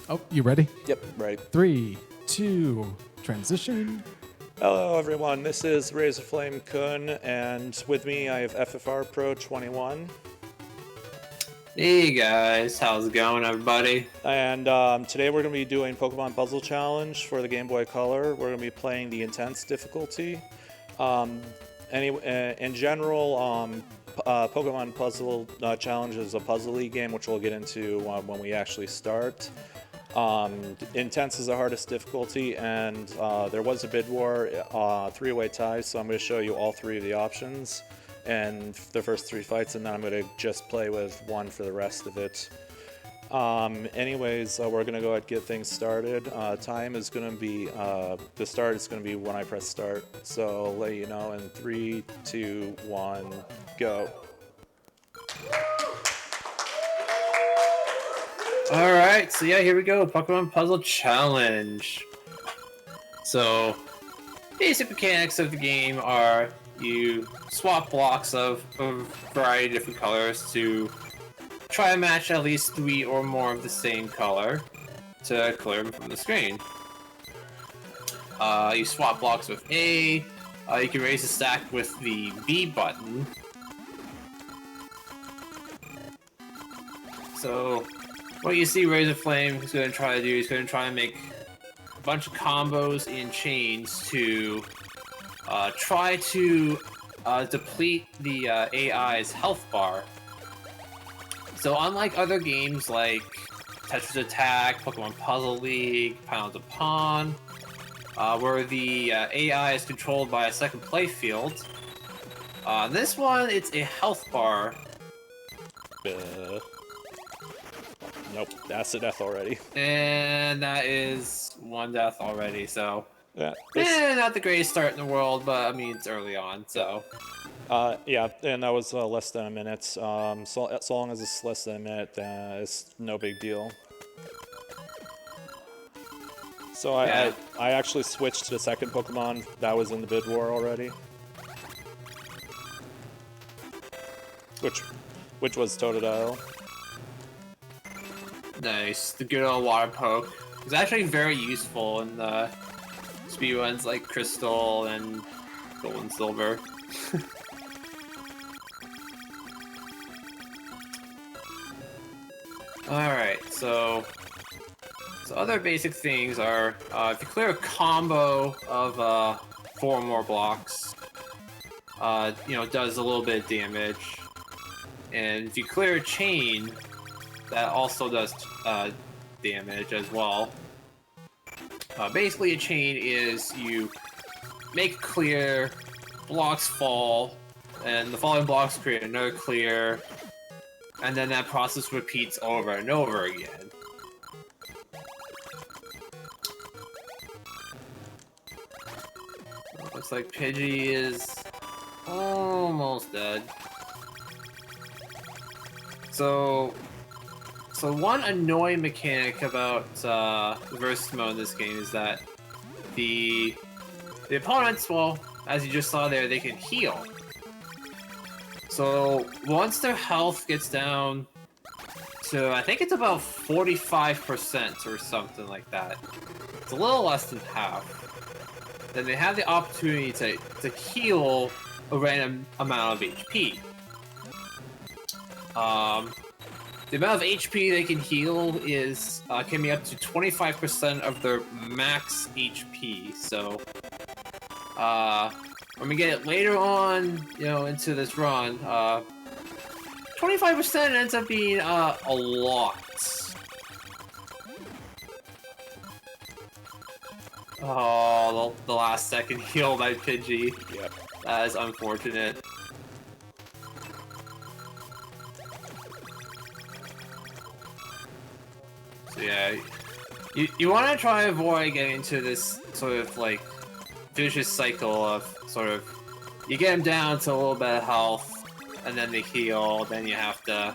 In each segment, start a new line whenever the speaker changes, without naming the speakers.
Oh, you ready?
Yep, right.
3, 2, transition.
Hello, everyone. This is razorflamekun, and with me I have FFR Pro 21.
Hey guys, how's it going, everybody?
And today we're going to be doing Pokemon Puzzle Challenge for the Game Boy Color. We're going to be playing the intense difficulty. In general, Pokemon Puzzle Challenge is a puzzle-y game, which we'll get into when we actually start. Intense is the hardest difficulty, and there was a bid war, three-way tie, so I'm going to show you all three of the options and the first three fights, and then I'm going to just play with one for the rest of it. Anyways, we're going to go ahead and get things started. Time is going to be, the start is going to be when I press start, so I'll let you know in 3, 2, 1, go.
Alright, so yeah, here we go, Pokemon Puzzle Challenge. So, basic mechanics of the game are you swap blocks of a variety of different colors to try and match at least 3 or more of the same color to clear them from the screen. You swap blocks with A, you can raise the stack with the B button. So, what you see Razor Flame is going to try to do is going to try and make a bunch of combos in chains to try to deplete the AI's health bar. So unlike other games like Tetris Attack, Pokemon Puzzle League, Pound to Pawn, where the AI is controlled by a second playfield, this one, it's a health bar.
Nope, that's a death already.
And that is one death already, so...
Yeah,
not the greatest start in the world, but I mean, it's early on, so...
yeah, and that was less than a minute. So long as it's less than a minute, it's no big deal. So I actually switched to the second Pokemon that was in the bid war already. Which was Totodile.
Nice, the good old water poke. It's actually very useful in the speedruns like Crystal and Gold and Silver. Alright, so other basic things are, if you clear a combo of 4 or more blocks, it does a little bit of damage. And if you clear a chain, that also does damage as well. Basically, a chain is you make clear, blocks fall, and the falling blocks create another clear, and then that process repeats over and over again. Looks like Pidgey is almost dead. So one annoying mechanic about the versus mode in this game is that the opponents, well, as you just saw there, they can heal. So once their health gets down to, I think it's about 45% or something like that, it's a little less than half, then they have the opportunity to heal a random amount of HP. The amount of HP they can heal is can be up to 25% of their max HP. So, when we get it later on, into this run, 25% ends up being a lot. Oh, the last second heal by Pidgey.
Yep.
That is unfortunate. Yeah, you want to try and avoid getting into this sort of like vicious cycle of sort of you get them down to a little bit of health and then they heal, then you have to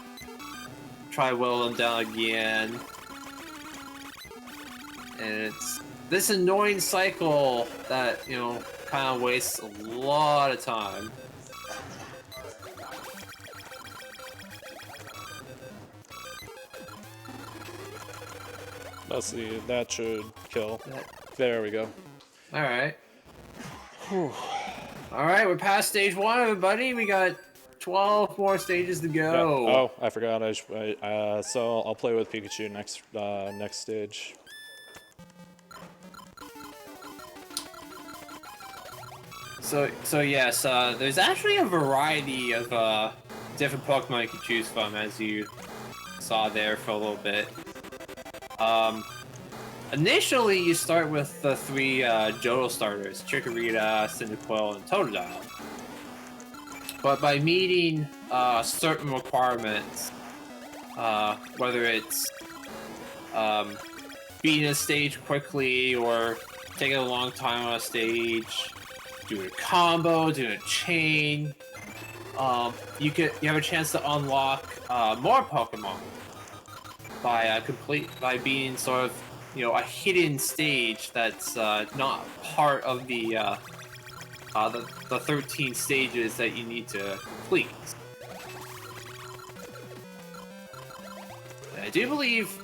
try whittle them down again, and it's this annoying cycle that kind of wastes a lot of time.
Let's see, that should kill.
That-
There we go.
All right. All right, we're past stage 1, everybody. We got 12 more stages to
Yeah.
go.
Oh, I forgot. So I'll play with Pikachu next stage.
So yes, there's actually a variety of different Pokemon you can choose from, as you saw there for a little bit. Initially, you start with the 3 Johto starters: Chikorita, Cyndaquil, and Totodile. But by meeting certain requirements, whether it's beating a stage quickly or taking a long time on a stage, doing a combo, doing a chain, you have a chance to unlock more Pokemon by being sort of a hidden stage that's not part of the 13 stages that you need to complete. I do believe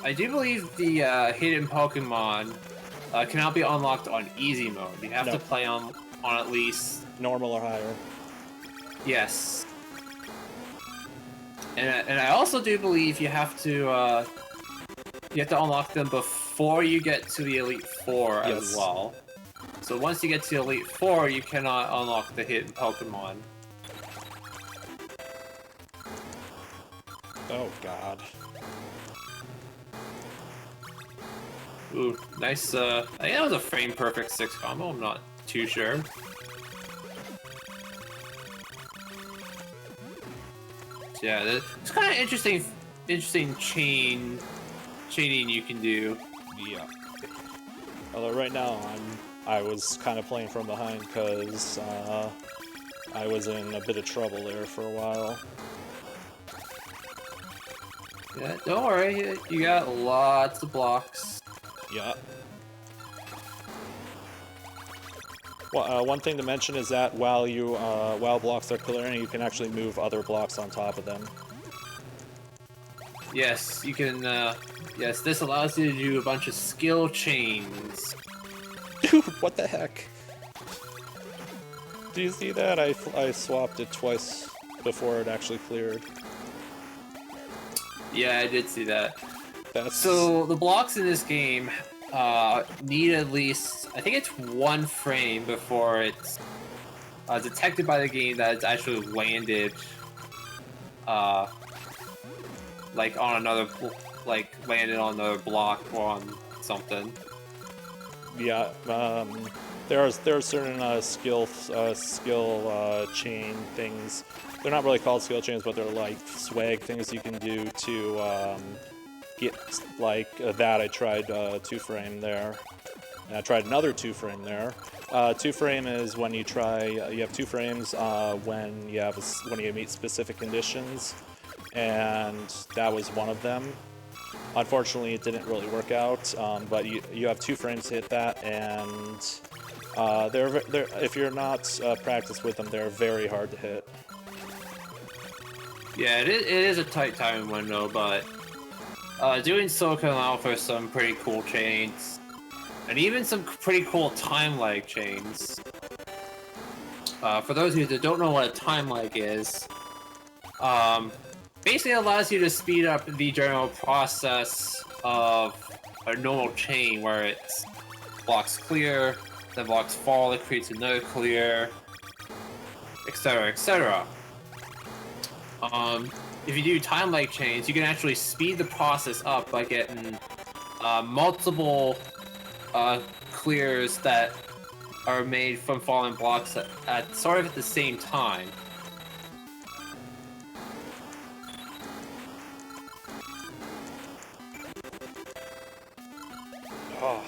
the hidden Pokemon cannot be unlocked on easy mode. You have to play on at least
Normal or higher.
yes. And I also do believe you have to unlock them before you get to the Elite Four as well. So once you get to Elite Four, you cannot unlock the hidden Pokemon.
Oh God.
Ooh, nice. I think that was a frame perfect 6 combo. I'm not too sure. Yeah, it's kind of interesting chaining you can do.
Yeah. Although right now I was kind of playing from behind because I was in a bit of trouble there for a while.
Yeah, don't worry, you got lots of blocks.
Yeah. Well, one thing to mention is that while blocks are clearing, you can actually move other blocks on top of them.
Yes, you can. Yes, this allows you to do a bunch of skill chains.
Dude, what the heck? Do you see that? I swapped it twice before it actually cleared.
Yeah, I did see that.
That's...
So the blocks in this game need at least, I think it's 1 frame before it's detected by the game that it's actually landed, like on another, landed on another block or on something.
Yeah, there are certain skill chain things. They're not really called skill chains, but they're like swag things you can do to get like that. I tried 2-frame there, and I tried another 2-frame there. 2-frame is when you have 2 frames when you meet specific conditions, and that was one of them. Unfortunately, it didn't really work out, but you have 2 frames to hit that, and if you're not practiced with them, they're very hard to hit.
Yeah, it is a tight timing window, but doing so can allow for some pretty cool chains, and even some pretty cool time lag chains. For those of you that don't know what a time lag is, basically allows you to speed up the general process of a normal chain where it's blocks clear, then blocks fall, it creates another clear, etc., etc. If you do time lag chains, you can actually speed the process up by getting multiple clears that are made from falling blocks at sort of at the same time.
Oh.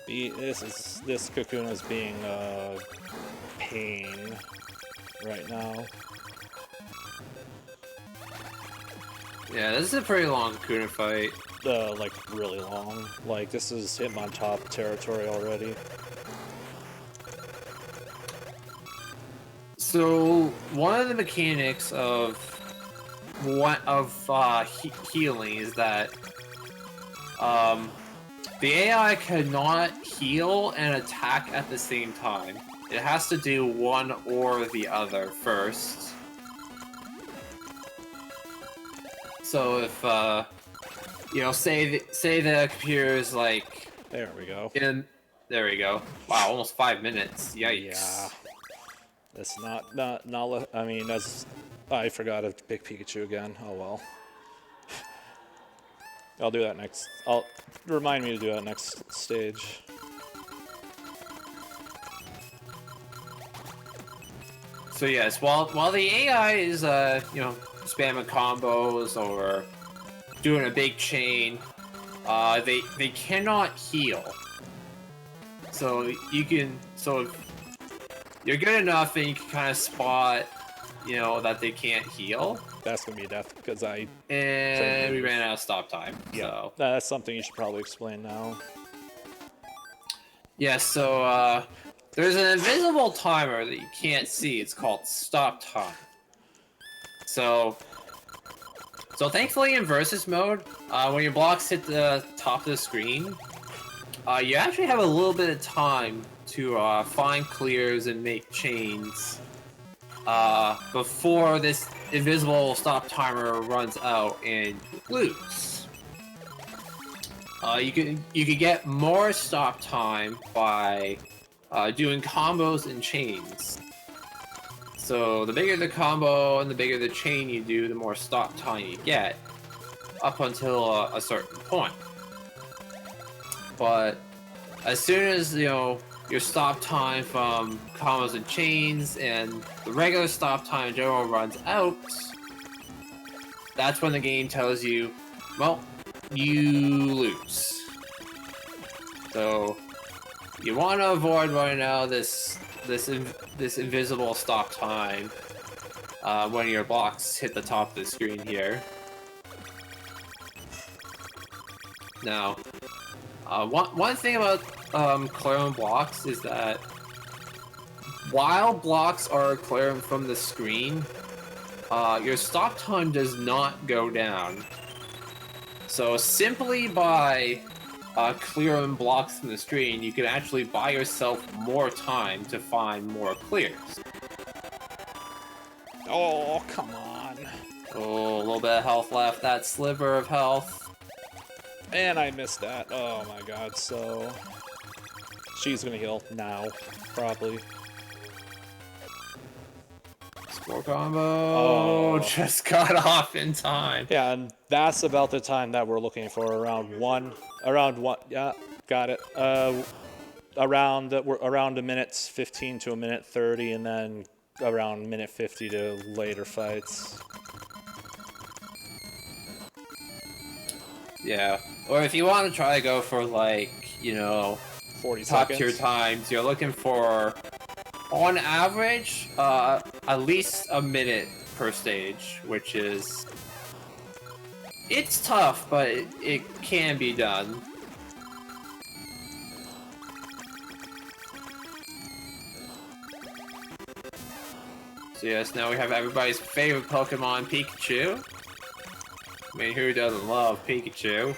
This Cocoon is being a pain right now.
Yeah, this is a pretty long Kakuna fight.
Like really long. Like this is Hitmontop territory already.
So one of the mechanics of healing is that The AI cannot heal and attack at the same time. It has to do one or the other first. So if you know, say the computer is like
There we go.
there we go. Wow, almost 5 minutes. Yikes.
Yeah. That's not. I mean, that's. I forgot to pick Pikachu again. Oh well. I'll do that next. Remind me to do that next stage.
So yes, while the AI is you know, spamming combos or doing a big chain, they cannot heal. So if you're good enough and you can kind of spot, you know, that they can't heal.
That's gonna be a death because I.
And we ran out of stop time.
Yeah,
So.
that's something you should probably explain now.
Yeah, so there's an invisible timer that you can't see. It's called stop time. So thankfully in versus mode, when your blocks hit the top of the screen, you actually have a little bit of time to find clears and make chains before this invisible stop timer runs out and you lose. You can get more stop time by doing combos and chains. So the bigger the combo and the bigger the chain you do, the more stop time you get, up until a certain point. But as soon as, you know, your stop time from combos and chains and the regular stop time in general runs out, that's when the game tells you, well, you lose. So you want to avoid running out of this invisible stop time when your blocks hit the top of the screen here. Now, one thing about clearing blocks is that while blocks are clearing from the screen, your stop time does not go down. So simply by clearing blocks from the screen, you can actually buy yourself more time to find more clears.
Oh, come on.
Oh, a little bit of health left, that sliver of health.
And I missed that. Oh my god, so... She's gonna heal now, probably.
Score combo just got off in time.
Yeah, and that's about the time that we're looking for, around one, yeah, got it. Around a minute 15 to a minute 30, and then around minute 50 to later fights.
Yeah, or if you want to try to go for, like, you know,
40
top
seconds.
tier times, you're looking for, on average, at least a minute per stage, which is... It's tough, but it can be done. So yes, now we have everybody's favorite Pokemon, Pikachu. I mean, who doesn't love Pikachu?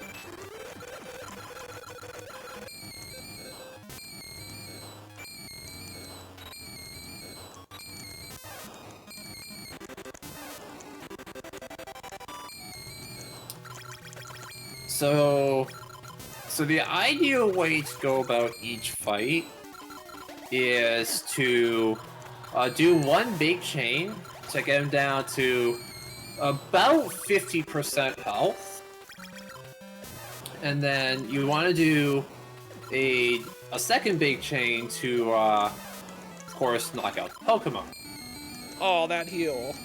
So the ideal way to go about each fight is to do one big chain to get him down to about 50% health, and then you want to do a second big chain to, of course, knock out the Pokemon.
Oh, that heal.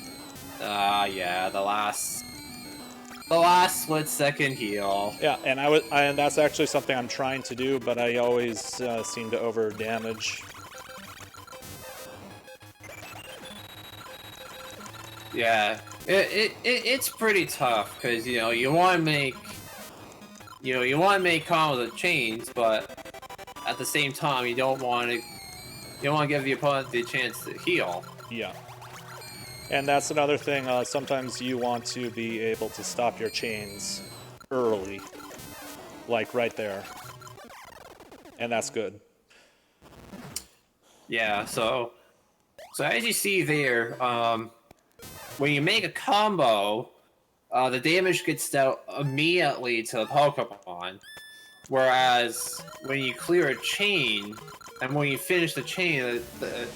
Yeah, the last split-second heal.
Yeah, and that's actually something I'm trying to do, but I always seem to over damage.
Yeah, it's pretty tough because, you know, you want to make combos and chains, but at the same time you don't want to give the opponent the chance to heal.
Yeah. And that's another thing, sometimes you want to be able to stop your chains early. like right there. And that's good.
Yeah, so as you see there, when you make a combo, the damage gets dealt immediately to the Pokemon. Whereas when you clear a chain, and when you finish the chain, the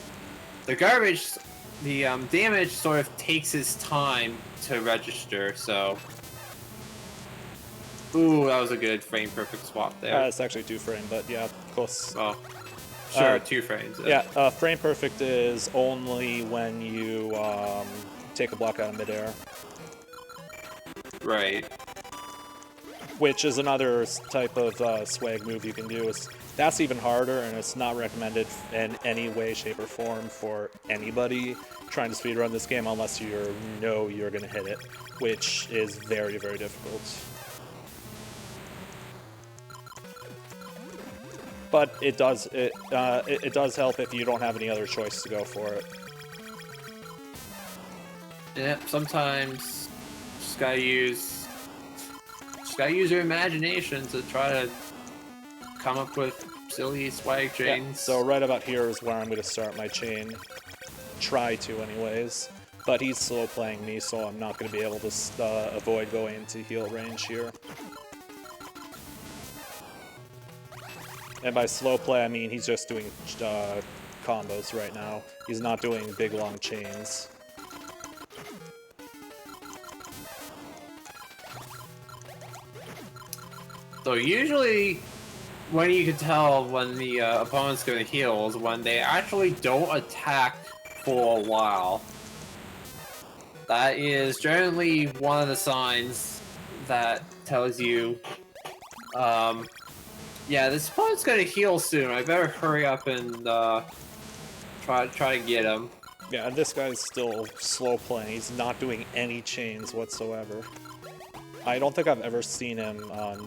damage sort of takes its time to register. So, ooh, that was a good frame perfect swap there.
It's actually 2 frame, but yeah, close.
Oh, sure, 2 frames.
Yeah, frame perfect is only when you take a block out of midair.
Right.
Which is another type of swag move you can do. That's even harder, and it's not recommended in any way, shape, or form for anybody trying to speedrun this game unless you know you're going to hit it, which is very, very difficult. But it does help if you don't have any other choice to go for it.
Yeah, sometimes just gotta use your imagination to try to come up with silly swag chains.
Yeah, so right about here is where I'm going to start my chain. Try to, anyways. But he's slow playing me, so I'm not going to be able to avoid going into heal range here. And by slow play, I mean he's just doing combos right now. He's not doing big, long chains.
So usually, when you can tell when the opponent's going to heal is when they actually don't attack for a while. That is generally one of the signs that tells you, yeah, this opponent's going to heal soon. I better hurry up and try to get him.
Yeah, and this guy's still slow playing. He's not doing any chains whatsoever. I don't think I've ever seen him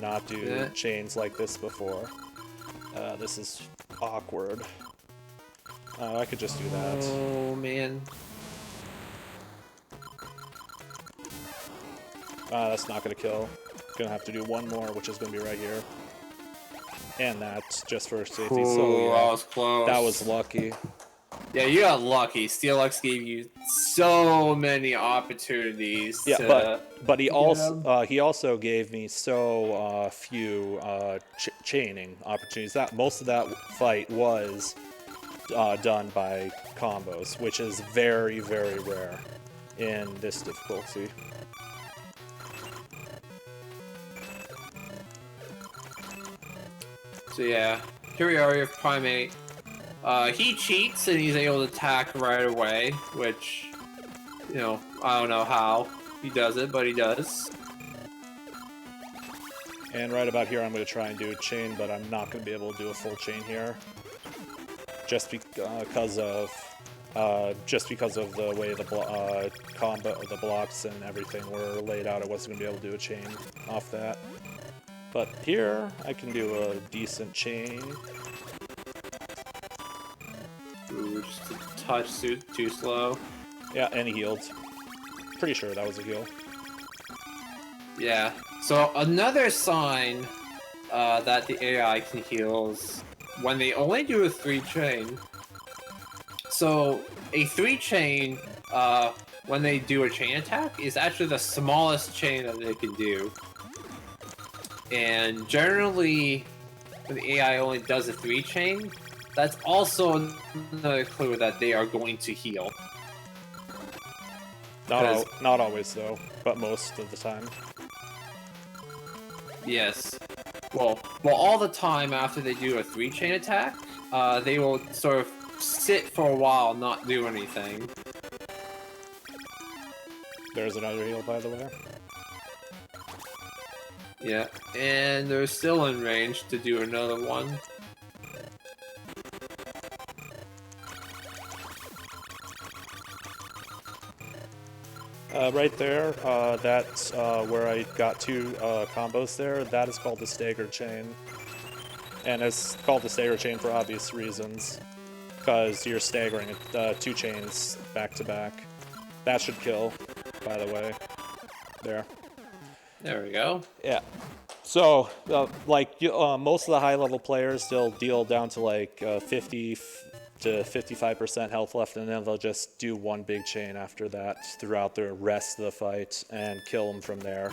not do chains like this before. This is awkward. I could just do that.
Oh, man.
That's not going to kill. Gonna have to do one more, which is going to be right here. And that's just for safety.
Ooh,
so yeah,
that was close.
That was lucky.
Yeah, you got lucky. Steelix gave you so many opportunities.
Yeah, but he also gave me so few chaining opportunities. That most of that fight was done by combos, which is very, very rare in this difficulty.
So yeah, here we are with Primate. He cheats and he's able to attack right away, which, you know, I don't know how he does it, but he does.
And right about here I'm going to try and do a chain, but I'm not going to be able to do a full chain here. Just because of the way the blocks and everything were laid out, I wasn't going to be able to do a chain off that. But here, I can do a decent chain.
Ooh, just a touch too slow.
Yeah, and he healed. Pretty sure that was a heal.
Yeah. So another sign that the AI can heal is when they only do a 3-chain. So a 3-chain, when they do a chain attack, is actually the smallest chain that they can do. And generally, when the AI only does a 3-chain, that's also another clue that they are going to heal.
Not always, though, but most of the time.
Yes. Well, all the time after they do a 3-chain attack, they will sort of sit for a while, not do anything.
There's another heal, by the way.
Yeah, and they're still in range to do another one.
Right there, that's where I got 2 combos there. That is called the staggered chain. And it's called the staggered chain for obvious reasons. Because you're staggering 2 chains back to back. That should kill, by the way. There.
There we go.
Yeah. So, most of the high-level players, they'll deal down to like 50 to 55% health left, and then they'll just do one big chain after that throughout the rest of the fight and kill them from there.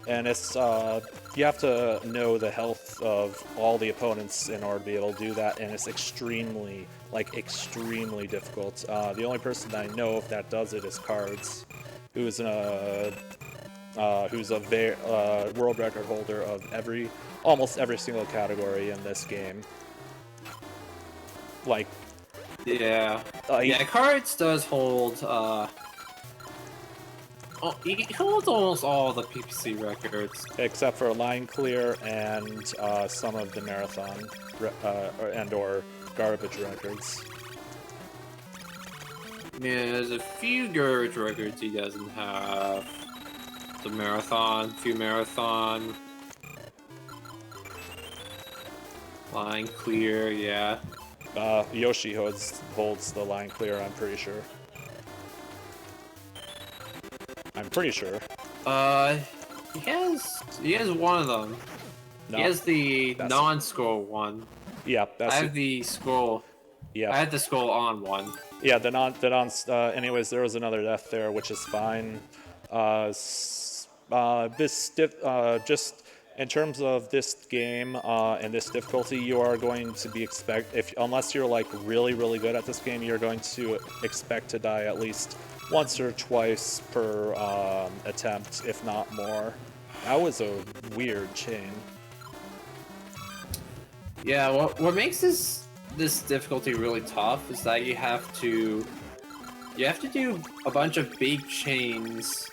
And it's you have to know the health of all the opponents in order to be able to do that, and it's extremely difficult. The only person that I know of that does it is Cards, who's a world record holder of almost every single category in this game. Like,
Yeah. Cards does hold. He holds almost all the PPC records,
except for line clear and some of the marathon or garbage records.
Yeah, there's a few garbage records he doesn't have. The few marathon. Line clear, yeah.
Yoshi holds the line clear, I'm pretty sure.
He has one of them.
No,
he has the non-scroll one.
Yeah,
I have the scroll.
Yeah.
I had the scroll on one.
Yeah, anyways, there was another death there, which is fine. Just in terms of this game and this difficulty, you are going to be unless you're like really good at this game, you're going to expect to die at least once or twice per attempt, if not more. That was a weird chain.
Yeah, what makes this difficulty really tough is that you have to do a bunch of big chains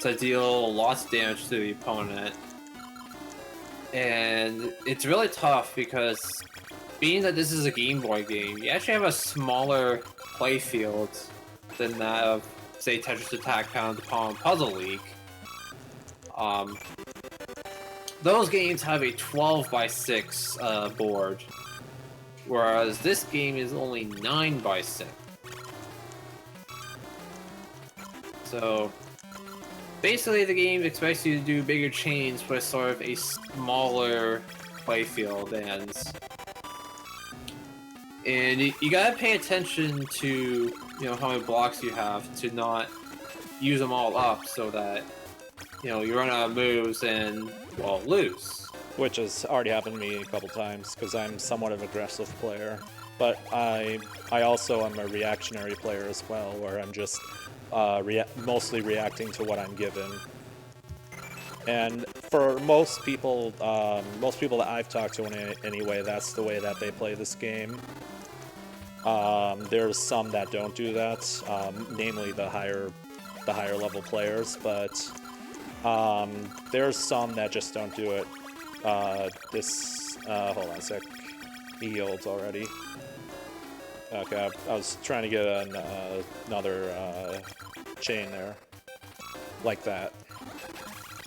to deal lots of damage to the opponent. And it's really tough because being that this is a Game Boy game, you actually have a smaller playfield than that of, say, Tetris Attack, Pound Pound Puzzle League. Those games have a 12x6 board, whereas this game is only 9x6. So basically, the game expects you to do bigger chains with sort of a smaller playfield, and you gotta pay attention to how many blocks you have to not use them all up, so that you run out of moves and lose.
Which has already happened to me a couple times because I'm somewhat of an aggressive player, but I also am a reactionary player as well, where I'm just mostly reacting to what I'm given. And for most people that I've talked to anyway, that's the way that they play this game. There's some that don't do that, namely the higher level players, but there's some that just don't do it. Hold on a sec. He healed already. Okay, I was trying to get another chain there. Like that.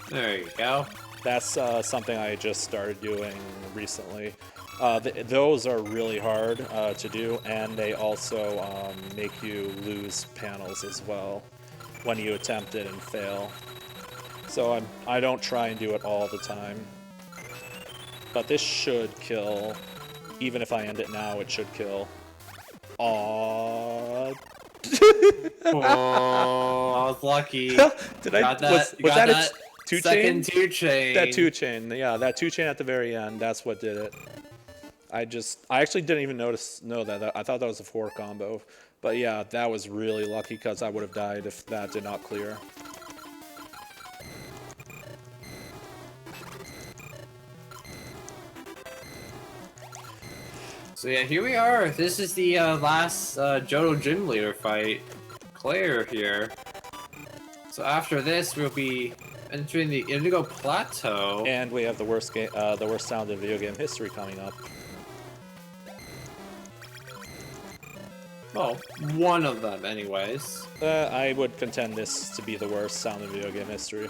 There you go.
That's something I just started doing recently. Those are really hard to do, and they also make you lose panels as well when you attempt it and fail. So I don't try and do it all the time. But this should kill. Even if I end it now, it should kill. Aww.
Oh, I was lucky.
Did I? Was that a two chain?
Second 2 chain.
That 2 chain, yeah, that 2 chain at the very end. That's what did it. I actually didn't even know that. I thought that was a 4 combo, but yeah, that was really lucky because I would have died if that did not clear.
So yeah, here we are. This is the last Johto Gym Leader fight. Claire here. So after this, we'll be entering the Indigo Plateau.
And we have the worst sound in video game history coming up.
Well, one of them, anyways.
I would contend this to be the worst sound in video game history.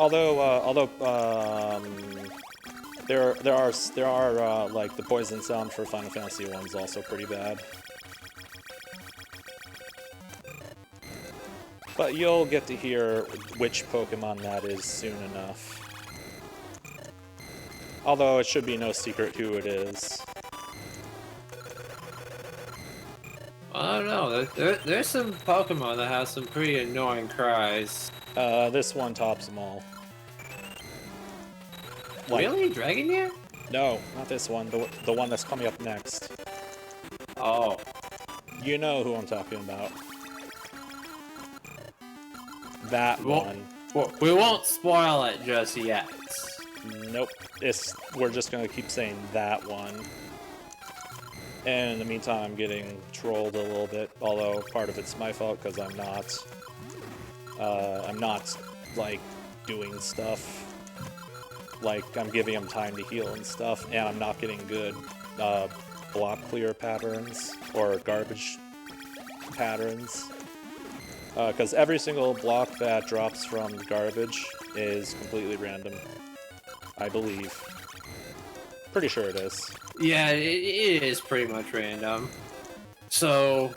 Although there are like the poison sound for Final Fantasy 1 is also pretty bad. But you'll get to hear which Pokemon that is soon enough. Although it should be no secret who it is.
I don't know. There's some Pokemon that have some pretty annoying cries.
This one tops them all. Like,
Really? Dragonair?
no, not this one. The one that's coming up next.
Oh.
You know who I'm talking about. That one.
Well, we won't spoil it just yet.
Nope. We're just gonna keep saying that one. And in the meantime, I'm getting trolled a little bit, although part of it's my fault because I'm not like doing stuff. Like I'm giving him time to heal and stuff, and I'm not getting good block clear patterns or garbage patterns. Because every single block that drops from garbage is completely random. I believe. Pretty sure it is.
Yeah, it is pretty much random. So,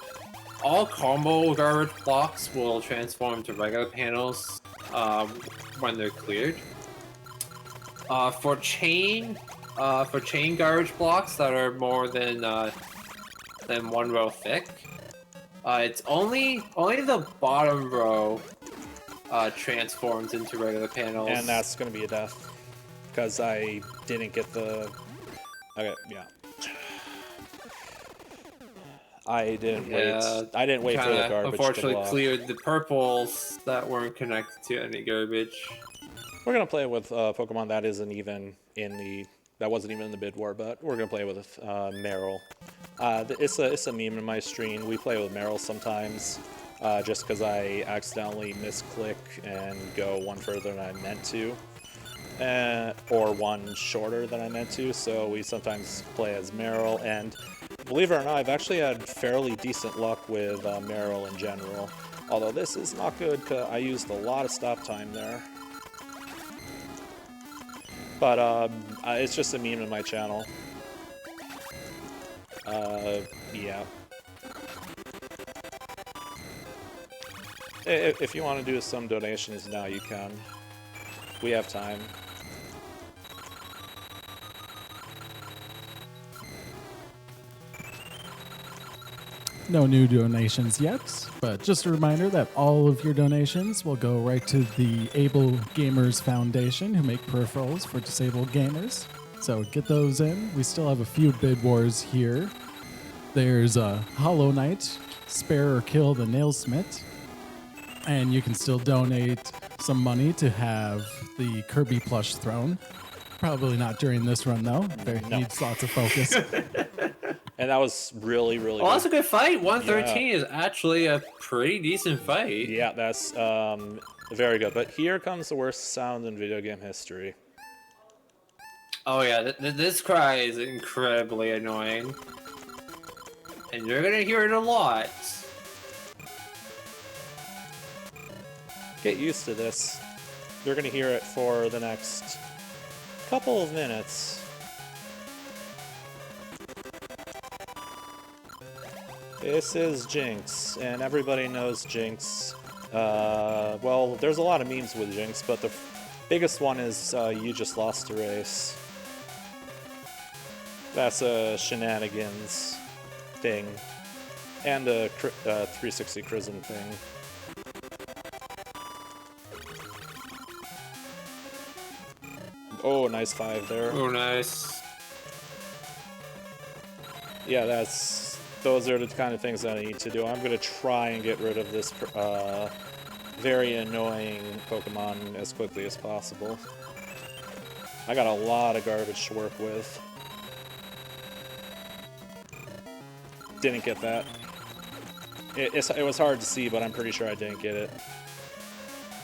all combo garbage blocks will transform to regular panels when they're cleared. For chain garbage blocks that are more than 1 row thick, it's only the bottom row transforms into regular panels.
And that's gonna be a death. Because I didn't get the... Okay, yeah. I didn't wait for the garbage
unfortunately
to block.
cleared the purples that weren't connected to any garbage.
We're gonna play with Pokemon that wasn't even in the bid war, but we're gonna play with Meryl. It's a meme in my stream. We play with Meryl sometimes, just because I accidentally misclick and go one further than I meant to, or one shorter than I meant to. So we sometimes play as Meryl, and believe it or not, I've actually had fairly decent luck with Meryl in general. Although this is not good, because I used a lot of stop time there. But it's just a meme in my channel. Yeah. If you want to do some donations now, you can. We have time.
No new donations yet, but just a reminder that all of your donations will go right to the Able Gamers Foundation, who make peripherals for disabled gamers. So get those in. We still have a few bid wars here. There's Hollow Knight, Spare or Kill the Nailsmith, and you can still donate some money to have the Kirby plush thrown. Probably not during this run though. Needs lots of focus.
And that was really, really
Oh,
good.
that's a good fight. 113 is actually a pretty decent fight.
Yeah, that's very good. But here comes the worst sound in video game history.
Oh yeah, this cry is incredibly annoying. And you're gonna hear it a lot.
Get used to this. You're gonna hear it for the next couple of minutes. This is Jinx, and everybody knows Jinx. Well, there's a lot of memes with Jinx, but the biggest one is you just lost a race. That's a shenanigans thing, and a 360 Chrism thing. Oh, nice 5 there.
Oh, nice.
Yeah, those are the kind of things that I need to do. I'm going to try and get rid of this very annoying Pokemon as quickly as possible. I got a lot of garbage to work with. Didn't get that. It was hard to see, but I'm pretty sure I didn't get it.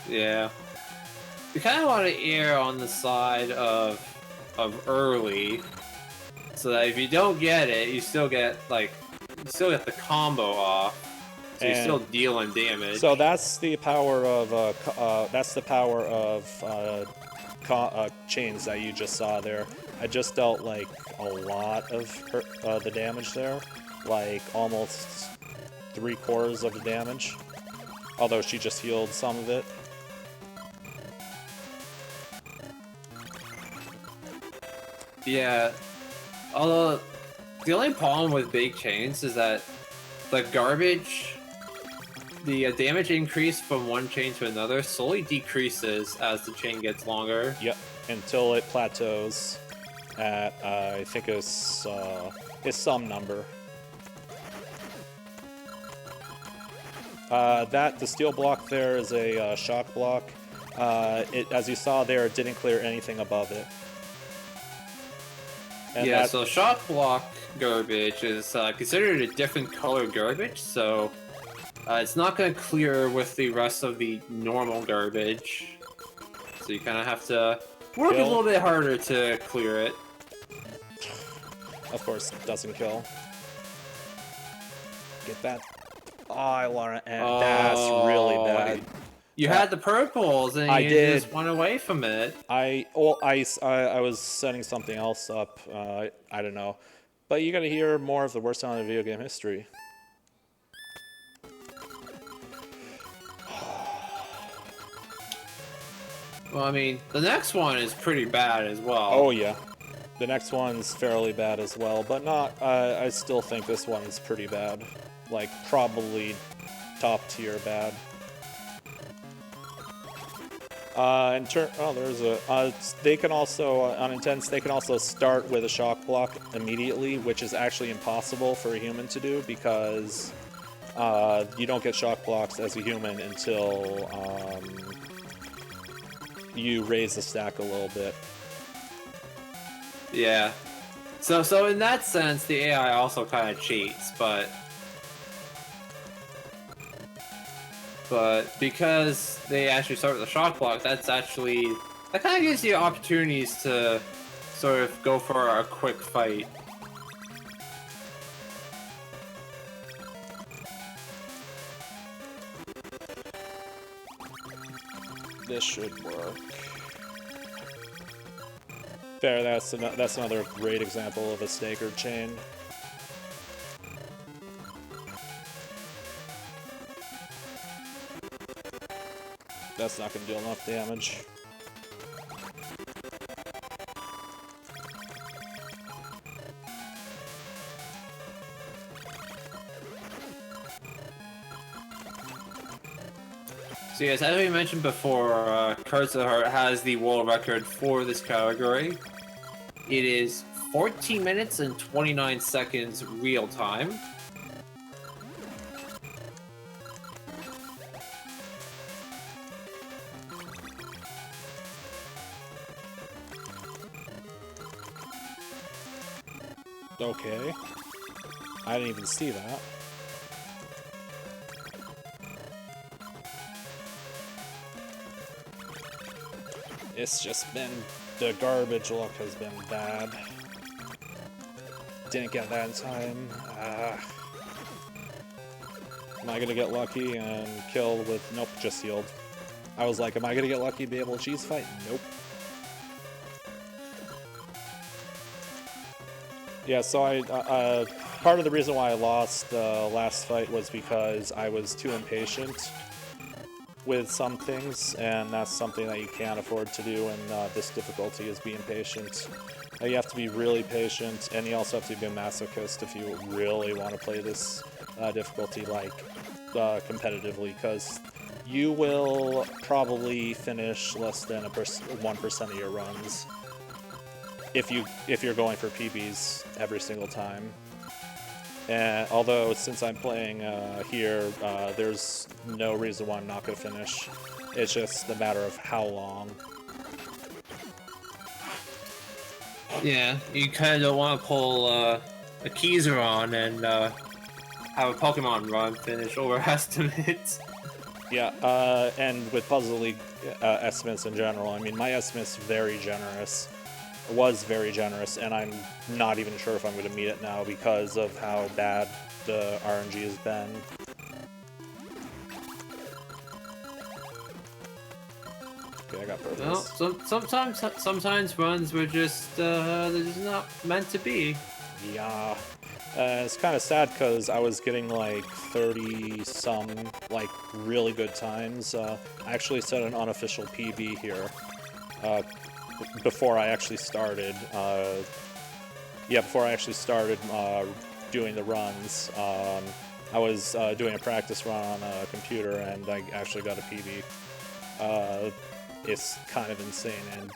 Yeah. You kind of want to err on the side of early, so that if you don't get it, you still get the combo off, so you're still dealing damage.
So that's the power of chains that you just saw there. I just dealt like a lot of the damage there, like almost 3/4 of the damage. Although she just healed some of it.
Yeah. Although the only problem with big chains is that the garbage, the damage increase from one chain to another slowly decreases as the chain gets longer.
Yep, until it plateaus at I think it's some number. The steel block there is a shock block. As you saw there, it didn't clear anything above it. And
Yeah, so shock block garbage is considered a different color garbage, so it's not going to clear with the rest of the normal garbage. So you kind of have to work a little bit harder to clear it.
Of course, it doesn't kill. Get that. Oh, I want to end. That's really bad.
You had the purples and you just went away from it.
I was setting something else up. I don't know. But you gotta hear more of the worst sound in video game history.
Well, I mean, the next one is pretty bad as well.
Oh yeah. The next one's fairly bad as well, but not, I still think this one's pretty bad. Like, probably top tier bad. There's a, they can also, on Intense, they can also start with a shock block immediately, which is actually impossible for a human to do because, you don't get shock blocks as a human until, you raise the stack a little bit.
Yeah. So in that sense, the AI also kind of cheats, but because they actually start with a shock block, that kind of gives you opportunities to sort of go for a quick fight.
This should work. There, that's another great example of a staggered chain. That's not going to deal enough damage.
So yes, as we mentioned before, Cards of the Heart has the world record for this category. It is 14 minutes and 29 seconds real time.
Okay. I didn't even see that. It's just been, the garbage luck has been bad. Didn't get that in time. Am I gonna get lucky and kill with, nope, just healed. I was like, am I gonna get lucky and be able to cheese fight? Nope. Yeah, so part of the reason why I lost the last fight was because I was too impatient with some things, and that's something that you can't afford to do in this difficulty, is being patient. You have to be really patient, and you also have to be a masochist if you really want to play this difficulty like competitively, because you will probably finish less than 1% of your runs if you're going for PBs every single time. And although since I'm playing here, there's no reason why I'm not going to finish. It's just a matter of how long.
Yeah, you kind of don't want to pull a Keezer on and have a Pokemon run finish overestimate.
Yeah, and with Puzzle League estimates in general, I mean, my estimate's very generous. Was very generous, and I'm not even sure if I'm going to meet it now because of how bad the RNG has been. Okay, I got purples.
Well, sometimes runs were just they're just not meant to be.
Yeah, it's kind of sad because I was getting like 30-some like really good times. I actually set an unofficial PB here. before I actually started. Before I actually started doing the runs, I was doing a practice run on a computer, and I actually got a PB. It's kind of insane, and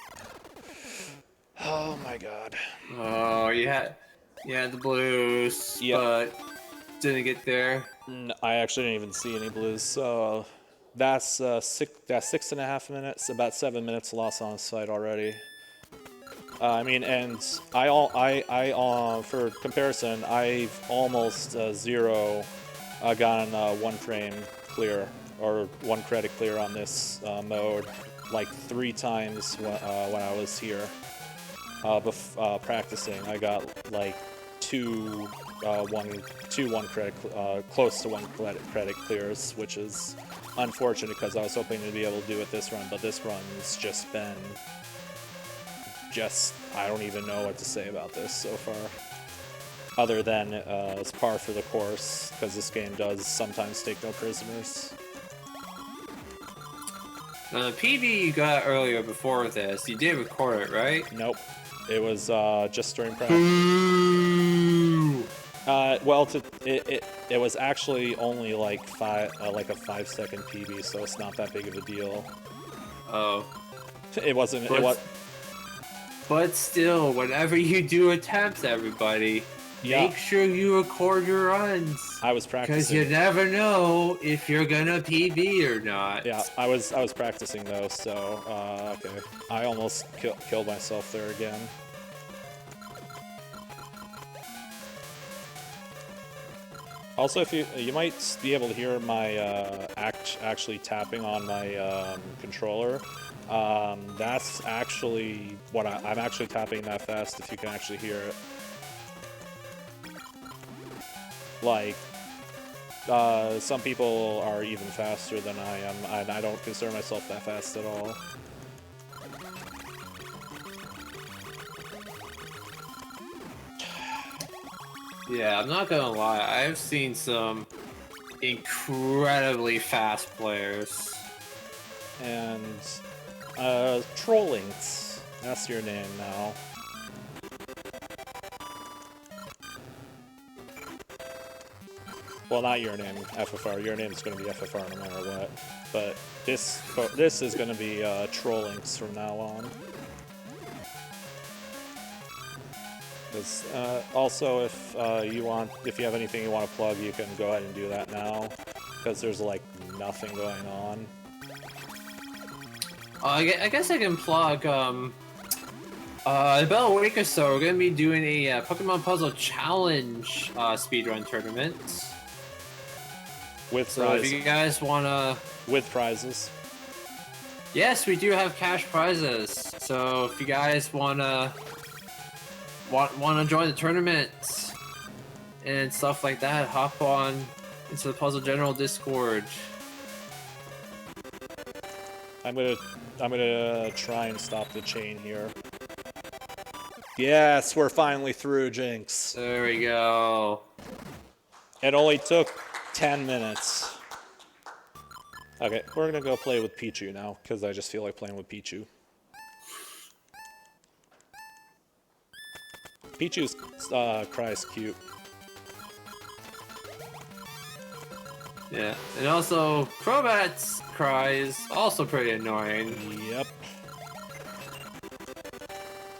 oh my god.
Oh, you had the blues,
Yep.
but didn't get there.
I actually didn't even see any blues, so that's 6.5 minutes, about 7 minutes lost on site already. I mean, and for comparison, I've almost zero gotten 1 frame clear or 1 credit clear on this mode, like 3 times when I was here practicing. I got like 2 1 credit close to 1 credit clears, which is unfortunate because I was hoping to be able to do it this run, but this run's just been I don't even know what to say about this so far, other than it's par for the course, because this game does sometimes take no prisoners.
Now the PB you got earlier before this, you did record it, right?
Nope, it was just during practice. Well, it was actually only like a 5-second PB, so it's not that big of a deal.
Oh.
It wasn't.
But still, whenever you do attempts, everybody, make sure you record your runs.
I was practicing.
Because you never know if you're gonna PB or not.
Yeah, I was practicing though, so okay. I almost killed myself there again. Also, if you might be able to hear my actually tapping on my controller. That's actually what I'm actually tapping that fast, if you can actually hear it. Like, some people are even faster than I am, and I don't consider myself that fast at all.
Yeah, I'm not gonna lie, I've seen some incredibly fast players.
And Trollings, that's your name now. Well, not your name, FFR. Your name's going to be FFR no matter what. But this is going to be Trollings from now on. Also, if you have anything you want to plug, you can go ahead and do that now, because there's like nothing going on.
I guess I can plug, about a week or so, we're going to be doing a Pokemon Puzzle Challenge speedrun tournament.
With
so
prizes.
If you guys want to...
With prizes.
Yes, we do have cash prizes. So if you guys want to join the tournament and stuff like that, hop on into the Puzzle General Discord.
I'm gonna try and stop the chain here. Yes, we're finally through, Jinx.
There we go.
It only took 10 minutes. Okay, we're gonna go play with Pichu now, because I just feel like playing with Pichu. Pichu's cry is cute.
Yeah, and also Crobat's cry is also pretty annoying.
Yep.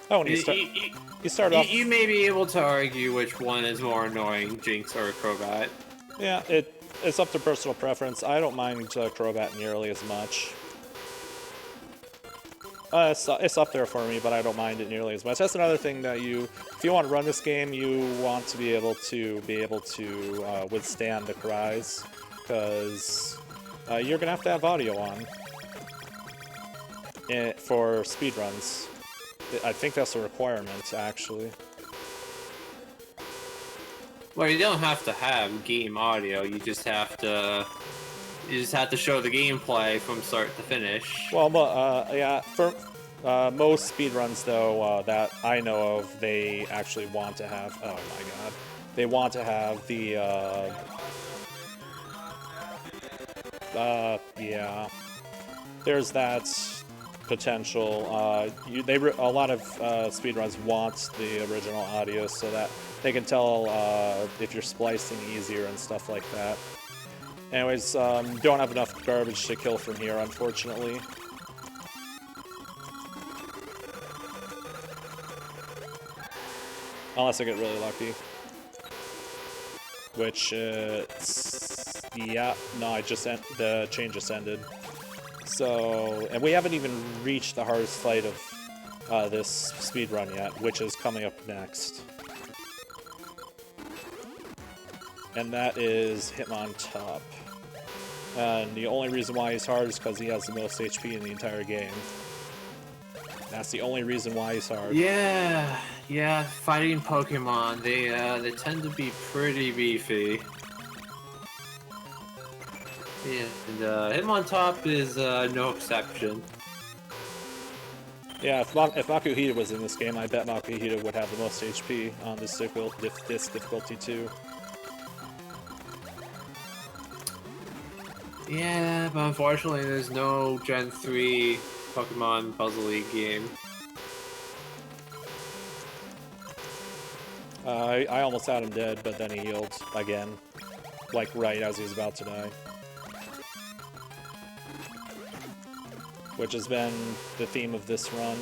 Oh, and he started off...
You may be able to argue which one is more annoying, Jinx or Crobat.
Yeah, it's up to personal preference. I don't mind Crobat nearly as much. It's up there for me, but I don't mind it nearly as much. That's another thing that if you want to run this game, you want to be able to withstand the cries, because you're gonna have to have audio on for speedruns. I think that's a requirement, actually.
Well, you don't have to have game audio. You just have to show the gameplay from start to finish.
Well, but yeah, for most speedruns though that I know of, they actually want to have. Oh my god, they want to have the. Yeah, there's that. potential. A lot of speedruns want the original audio so that they can tell if you're splicing easier and stuff like that. Anyways, don't have enough garbage to kill from here, unfortunately. Unless I get really lucky. Which, yeah, no, the chain just ended. So, and we haven't even reached the hardest fight of this speedrun yet, which is coming up next. And that is Hitmontop. And the only reason why he's hard is because he has the most HP in the entire game. That's the only reason why he's hard.
Yeah, fighting Pokemon, they tend to be pretty beefy. And Hitmontop is no exception.
Yeah, if Makuhita was in this game, I bet Makuhita would have the most HP on this difficulty too.
Yeah, but unfortunately there's no Gen 3 Pokemon Puzzle League game.
I almost had him dead, but then he healed again. Like right as he was about to die. Which has been the theme of this run.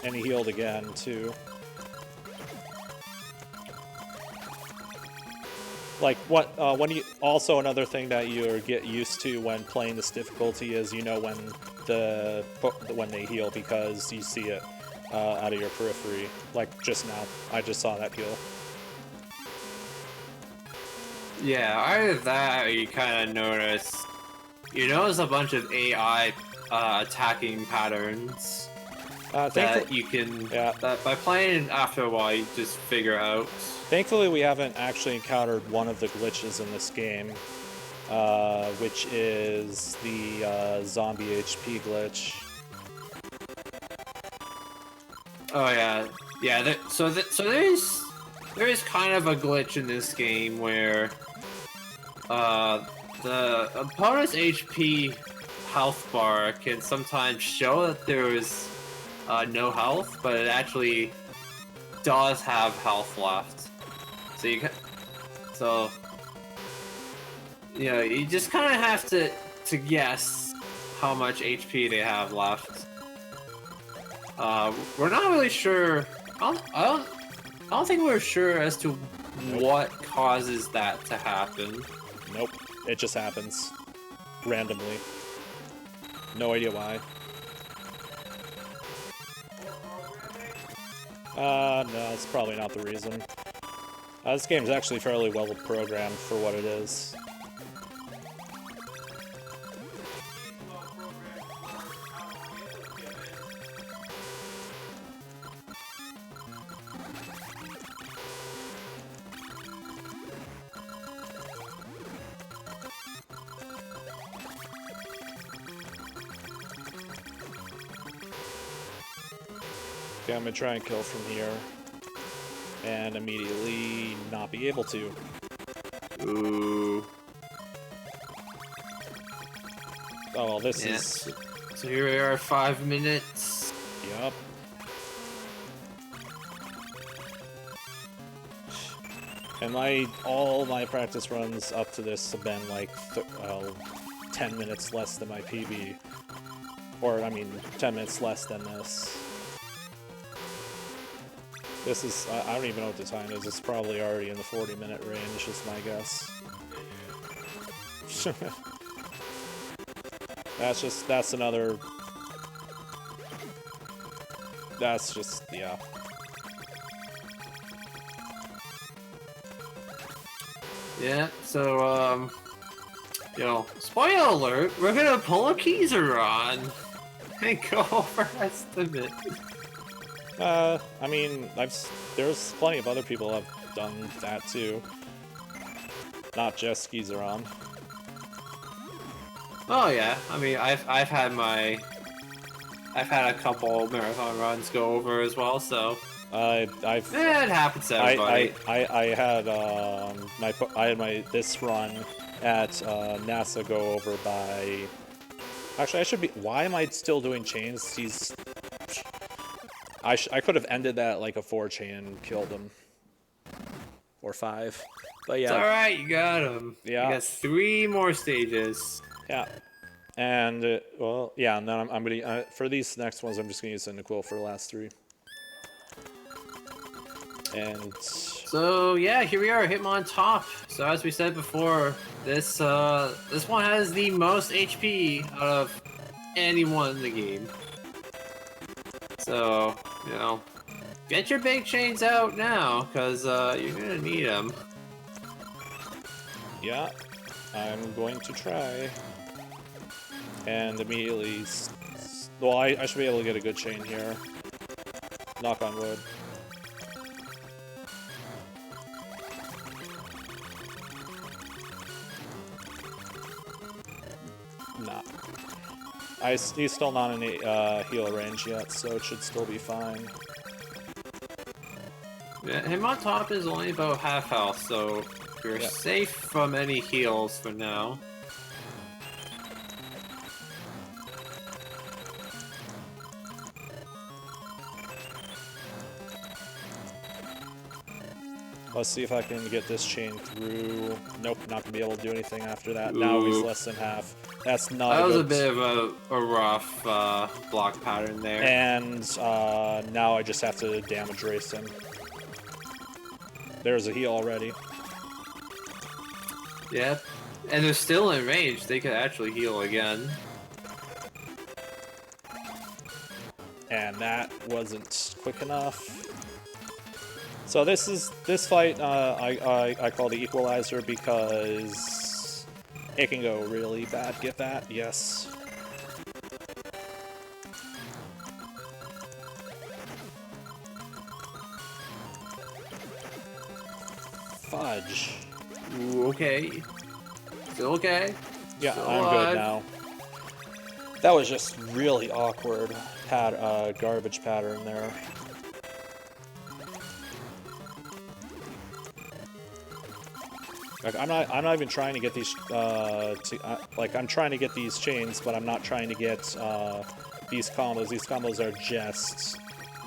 And he healed again, too. Like, also another thing that you get used to when playing this difficulty is, you know, when they heal because you see it out of your periphery. Like, just now. I just saw that heal.
Yeah, either that or you kind of notice a bunch of AI attacking patterns that you can, that by playing after a while you just figure out.
Thankfully, we haven't actually encountered one of the glitches in this game, which is the zombie HP glitch.
Oh yeah. So there is kind of a glitch in this game where the opponent's HP health bar can sometimes show that there is no health, but it actually does have health left. So you just kind of have to guess how much HP they have left. We're not really sure. I don't think we're sure as to what causes that to happen.
Nope. It just happens. Randomly. No idea why. No, it's probably not the reason. This game's actually fairly well programmed for what it is. Okay, I'm gonna try and kill from here. And immediately not be able to.
Ooh.
Oh, well, this is...
So here we are, 5 minutes.
Yup. And all my practice runs up to this have been like 10 minutes less than my PB. Or, I mean, 10 minutes less than this. This is, I don't even know what the time is. It's probably already in the 40-minute range, is my guess. That's another... That's just, yeah.
Yeah, so, spoiler alert, we're gonna pull a Keezer on and go over estimate.
I mean, there's plenty of other people that have done that too. Not just Skizaron.
Oh yeah, I mean, I've had a couple marathon runs go over as well, so It happens to everybody.
I had this run at NASA go over by. Actually, I should be. Why am I still doing chains? I could have ended that like a 4-chain and killed him, or 5. But yeah.
It's all right. You got him.
Yeah.
You got 3 more stages.
Yeah. And well, yeah. And then I'm gonna for these next ones, I'm just gonna use Cyndaquil for the last 3. And
so yeah, here we are, Hitmon top. So as we said before, this one has the most HP out of anyone in the game. So get your big chains out now, cause you're gonna need them.
Yeah, I'm going to try. And immediately, well, I should be able to get a good chain here. Knock on wood. Nah. He's still not in heal range yet, so it should still be fine.
Yeah, him on top is only about half health, so you're safe from any heals for now.
Let's see if I can get this chain through. Nope, not gonna be able to do anything after that. Ooh. Now he's less than half. That's not.
That was a bit of a rough block pattern there.
And now I just have to damage race him. There's a heal already.
Yep, and they're still in range. They could actually heal again.
And that wasn't quick enough. So this fight I call the equalizer because it can go really bad. Get that? Yes. Fudge.
Ooh, okay. Still okay.
Yeah,
Still
I'm
alive.
good now. That was just really awkward garbage pattern there. Like I'm not even trying to get these like I'm trying to get these chains, but I'm not trying to get these combos. These combos are just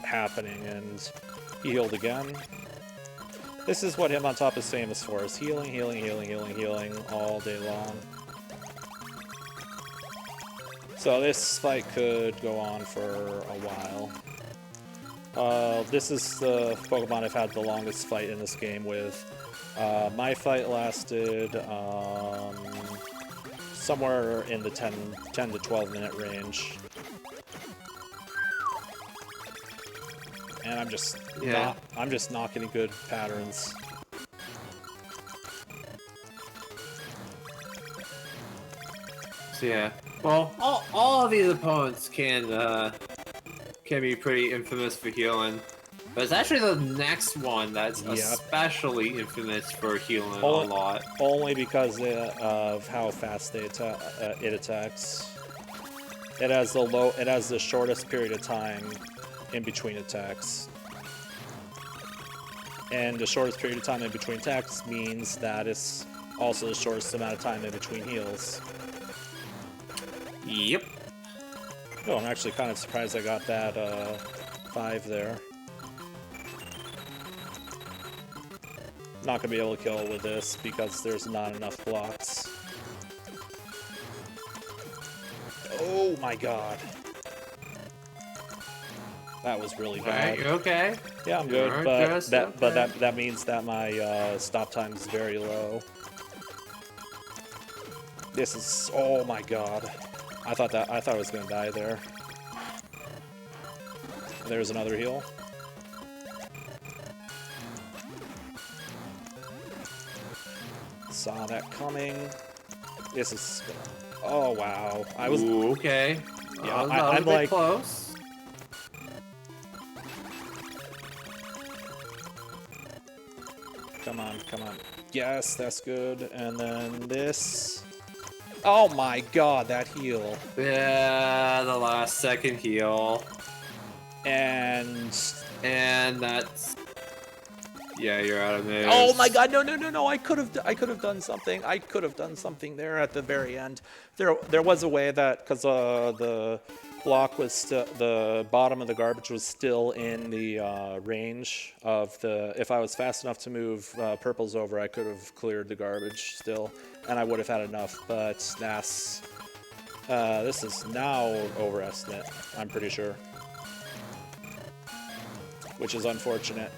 happening, and he healed again. This is what him on top is famous for: is healing, healing, healing, healing, healing all day long. So this fight could go on for a while. This is the Pokemon I've had the longest fight in this game with. My fight lasted somewhere in the 10 to 12 minute range. And I'm just not getting good patterns.
So yeah, well, all of these opponents can be pretty infamous for healing, but it's actually the next one that's especially infamous for healing a lot.
Only because of how fast it attacks. It has the shortest period of time in between attacks. And the shortest period of time in between attacks means that it's also the shortest amount of time in between heals.
Yep.
Oh, I'm actually kind of surprised I got that 5 there. Not gonna be able to kill with this because there's not enough blocks. Oh my god. That was really bad.
Alright, you okay?
Yeah, I'm good, but that means that my stop time is very low. This is, oh my god. I thought I was gonna die there. There's another heal. Saw that coming. This is, oh wow. I was,
ooh, okay.
Yeah,
I'm like close.
Come on, come on. Yes, that's good. And then this. Oh my god, that heal.
Yeah, the last second heal.
And
And that's... Yeah, you're out of moves.
Oh my god, no. I could have done something. I could have done something there at the very end. There was a way that, because the block was still, the bottom of the garbage was still in the range of the, if I was fast enough to move purples over, I could have cleared the garbage still, and I would have had enough, but this is now overestimate, I'm pretty sure. Which is unfortunate.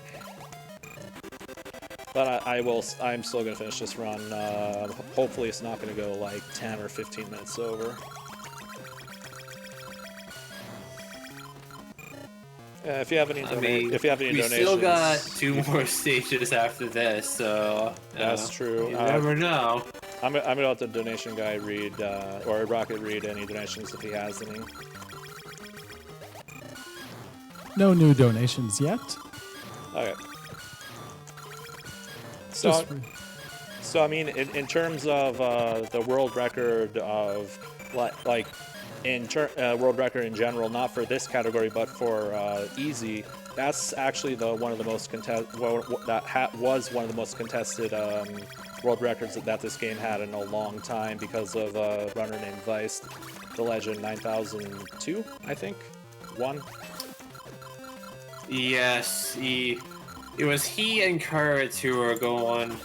But I'm still gonna finish this run. Hopefully it's not gonna go like 10 or 15 minutes over. If you have any, donations,
we still got 2 more stages after this, so
that's true.
You never know.
I'm gonna let the donation guy read, or Rocket read any donations if he has any.
No new donations yet.
Okay.
Just
So I mean, in terms of the world record of like world record in general, not for this category, but for easy, that's actually one of the most was one of the most contested world records that this game had in a long time because of a runner named Vice, the Legend 9002, I think, 1.
Yes, it was he and Kurtz who were going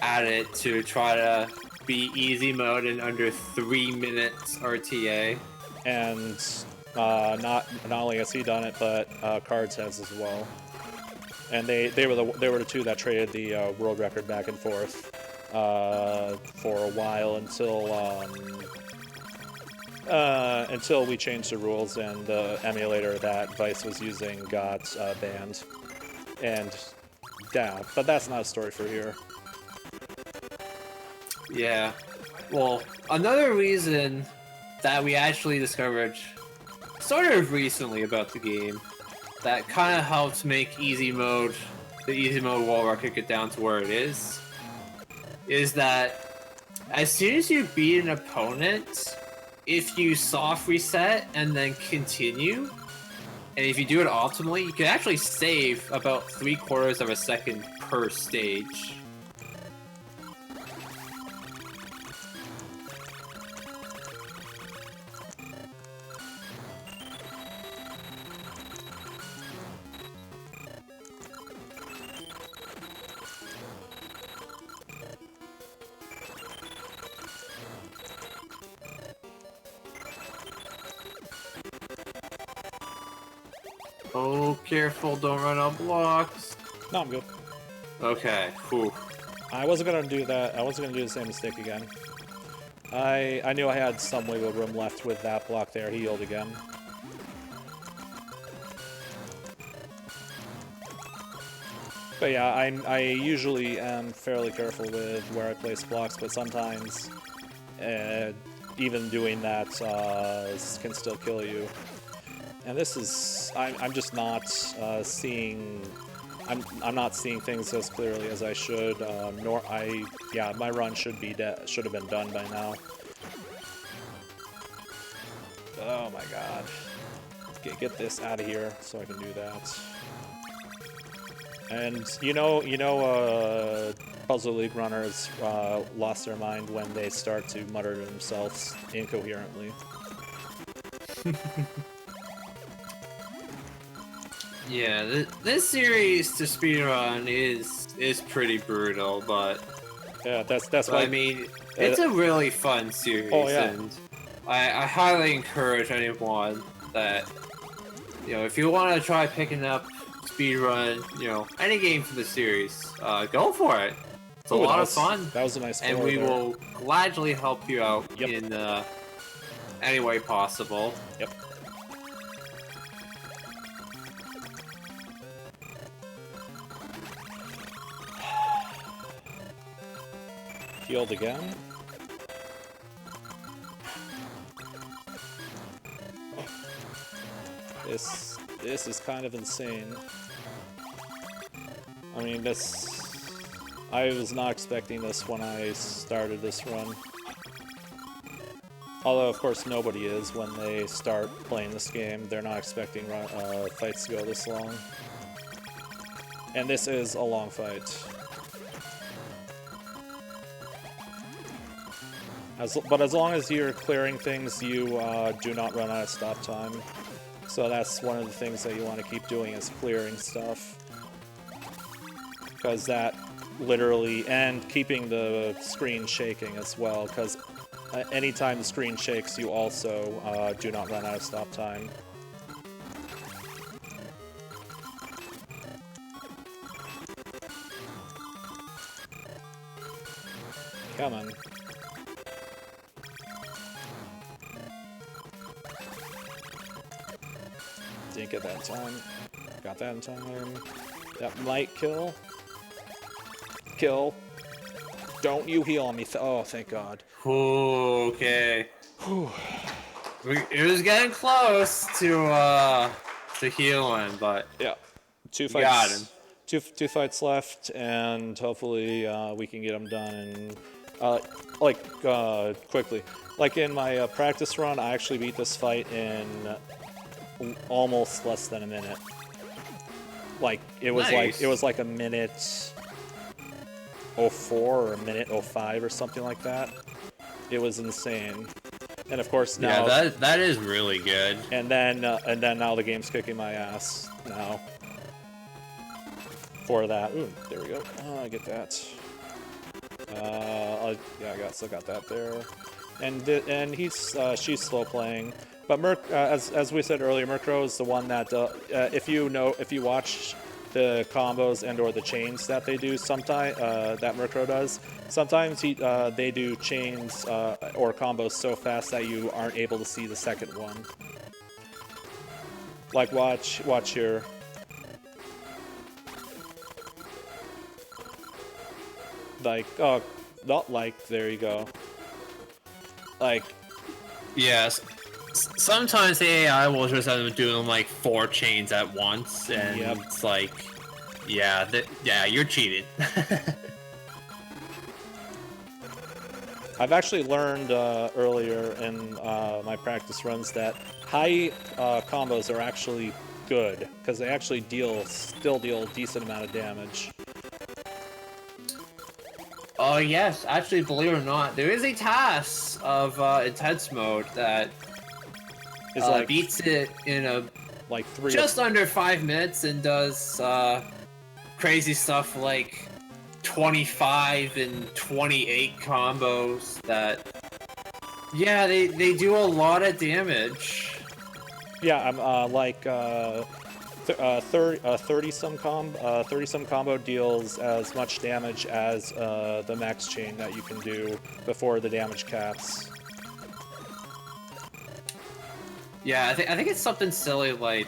at it to try to beat easy mode in under 3 minutes RTA.
And not only has he done it, but Cards has as well. And they were the two that traded the world record back and forth for a while until we changed the rules and the emulator that Vice was using got banned. And yeah, but that's not a story for here.
Yeah. Well, another reason that we actually discovered sort of recently about the game that kind of helped make the easy mode wall record get down to where it is that as soon as you beat an opponent, if you soft reset and then continue, and if you do it optimally, you can actually save about 3/4 of a second per stage. Oh, careful, don't run on blocks.
No, I'm good.
Okay, whew.
I wasn't gonna do that. I wasn't gonna do the same mistake again. I knew I had some wiggle room left with that block there. He healed again. But yeah, I usually am fairly careful with where I place blocks, but sometimes even doing that can still kill you. And this is, I'm just not seeing, I'm not seeing things as clearly as I should. Yeah, my run should have been done by now. Oh my god. Get this out of here so I can do that. And you know, Puzzle League runners lost their mind when they start to mutter to themselves incoherently.
Yeah, this series to speedrun is pretty brutal, but
yeah, that's why.
I mean, it's a really fun series, and I highly encourage anyone that, you know, if you want to try picking up speedrun, you know, any game from the series, go for it. It's a lot of fun.
That was a nice.
And we will gladly help you out
Yep.
in any way possible.
Yep. Healed again. This is kind of insane. I mean, I was not expecting this when I started this run. Although, of course, nobody is when they start playing this game. They're not expecting fights to go this long. And this is a long fight. But as long as you're clearing things, you do not run out of stop time. So that's one of the things that you want to keep doing is clearing stuff. Because that literally, and keeping the screen shaking as well, because anytime the screen shakes, you also do not run out of stop time. Come on. Didn't get that in time. Got that in time. That might kill. Kill. Don't you heal on me. Oh, thank God.
Okay. It was getting close to healing, but
Yeah. Two fights.
got him.
Two fights left, and hopefully we can get them done. And quickly. Like in my practice run, I actually beat this fight in almost less than a minute. Like it was
Nice.
like a minute 04 or a minute 05 or something like that. It was insane. And of course now,
yeah, that is really good.
and then now the game's kicking my ass now. For that, ooh, there we go. I get that. Yeah, still got that there. And she's slow playing. But as we said earlier, Murkrow is the one that if you watch the combos and/or the chains that they do, sometimes that Murkrow does. Sometimes they do chains or combos so fast that you aren't able to see the second one. Like watch here. Like not like there you go. Like
Yes. Sometimes the AI will just end up doing like 4 chains at once, and
Yep.
it's like, yeah, you're cheating.
I've actually learned earlier in my practice runs that high combos are actually good because they actually still deal a decent amount of damage.
Oh yes, actually, believe it or not, there is a task of intense mode that
It's like
beats it in a
like three.
just under 5 minutes and does crazy stuff like 25 and 28 combos that, yeah, they do a lot of damage.
Yeah, I'm like 30 some combo deals as much damage as the max chain that you can do before the damage caps.
Yeah, I think it's something silly like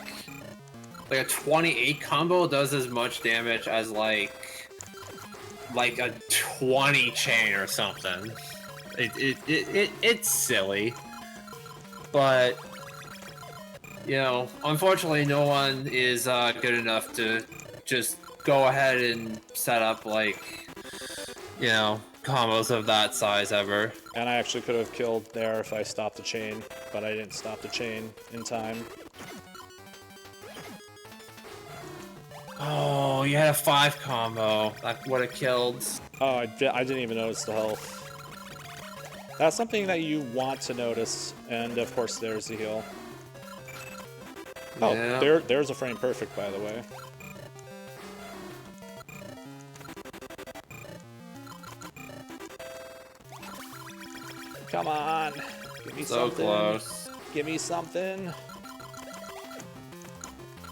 a 28 combo does as much damage as like a 20 chain or something. It's silly, but you know, unfortunately, no one is good enough to just go ahead and set up like, you know, combos of that size ever.
And I actually could have killed there if I stopped the chain, but I didn't stop the chain in time.
Oh, you had a 5 combo. That would have killed.
Oh, I didn't even notice the health. That's something that you want to notice, and of course there's the heal. Oh,
Yeah.
there's a frame perfect, by the way. Come on, give me
So
something.
close.
Give me something.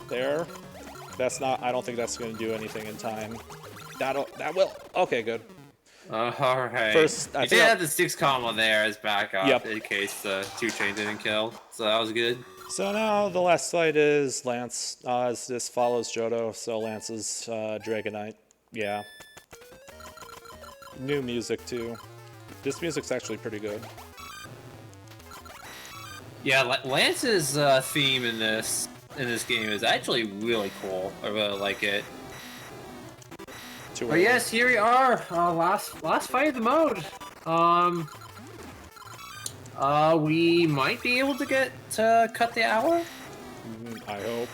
There. That's not. I don't think that's going to do anything in time. That will. Okay, good.
Alright.
First, I
you
think
did have the 6 combo there as backup
Yep.
in case the 2 chain didn't kill. So that was good.
So now the last fight is Lance. This follows Johto, so Lance's Dragonite. Yeah. New music too. This music's actually pretty good.
Yeah, Lance's theme in this game is actually really cool. I really like it.
Too
But
early.
yes, here we are. Last fight of the mode. We might be able to get to cut the hour.
I hope.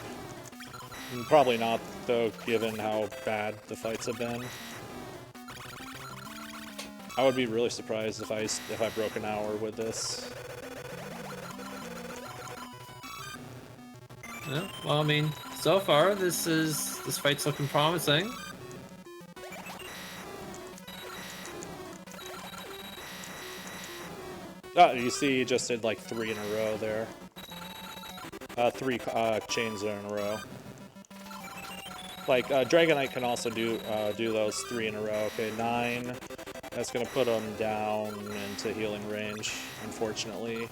Probably not. though, given how bad the fights have been. I would be really surprised if I broke an hour with this.
Yeah, well, I mean, so far this fight's looking promising.
Oh, you see, he just did like 3 in a row there. 3 chains there in a row. Like Dragonite can also do those 3 in a row. Okay, 9. That's gonna put him down into healing range, unfortunately.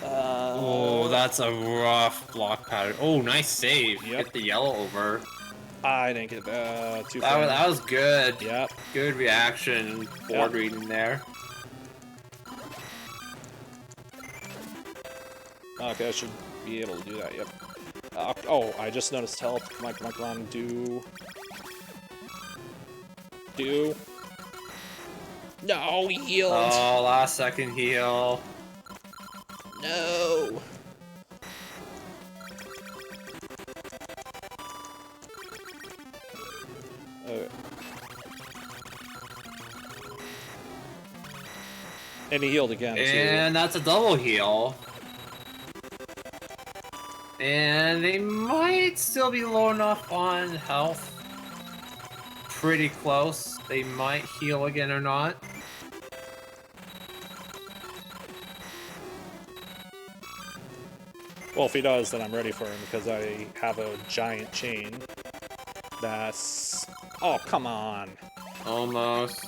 Oh, that's a rough block pattern. Oh, nice save.
Yep.
Get the yellow over.
I didn't get too
That
far.
that was good.
Yep.
Good reaction. Board reading there.
Okay, I should be able to do that. Yep. Oh, I just noticed health. Come on, do. No, he healed.
Oh, last second heal.
No. Okay. And he healed again,
And that's a double heal. And they might still be low enough on health. Pretty close. They might heal again or not.
Well, if he does, then I'm ready for him because I have a giant chain. That's... Oh, come on.
Almost.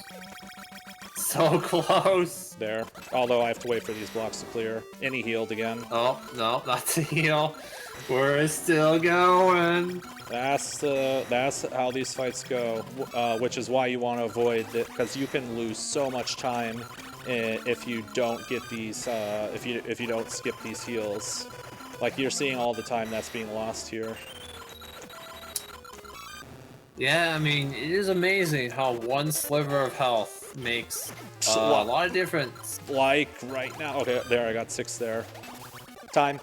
So close.
There. Although I have to wait for these blocks to clear. And he healed again.
Oh, no, that's a heal. We're still going.
That's how these fights go, which is why you want to avoid it, because you can lose so much time if you don't get these, if you don't skip these heals. Like you're seeing all the time that's being lost here.
Yeah, I mean, it is amazing how one sliver of health makes a lot of difference.
Like right now. Okay, there, I got 6 there. Time.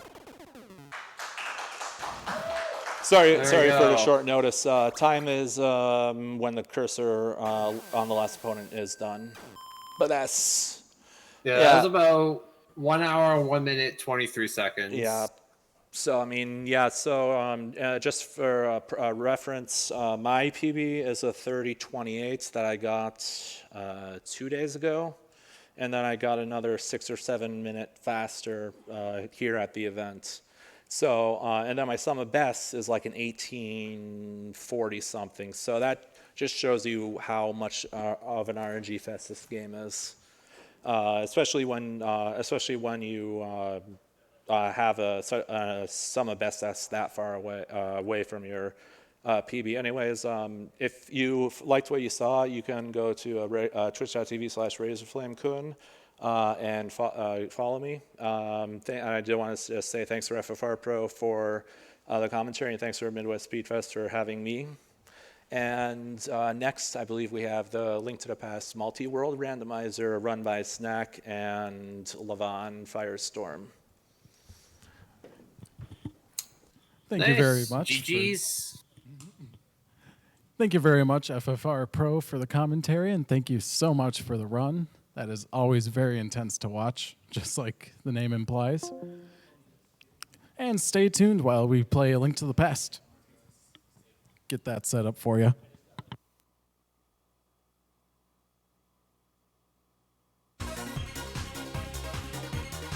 Sorry for the short notice. Time is when the cursor on the last opponent is done. But that's...
Yeah, that was about 1 hour, 1 minute, 23 seconds.
Yeah. So, I mean, yeah, so just for reference, my PB is a 30:28 that I got 2 days ago. And then I got another 6 or 7 minute faster here at the event. So, and then my sum of bests is like an 1840 something. So that just shows you how much of an RNG fest this game is. Especially when you have a sum of best that's that far away from your PB. Anyways, if you liked what you saw, you can go to twitch.tv/razorflamekun and follow me. And I do want to say thanks to FFR Pro for the commentary, and thanks to Midwest Speedfest for having me. And next, I believe we have the Link to the Past multi-world randomizer run by Snack and Levon Firestorm.
Thank you very much.
GG's.
Thank you very much, FFR Pro, for the commentary, and thank you so much for the run. That is always very intense to watch, just like the name implies. And stay tuned while we play A Link to the Past. Get that set up for you.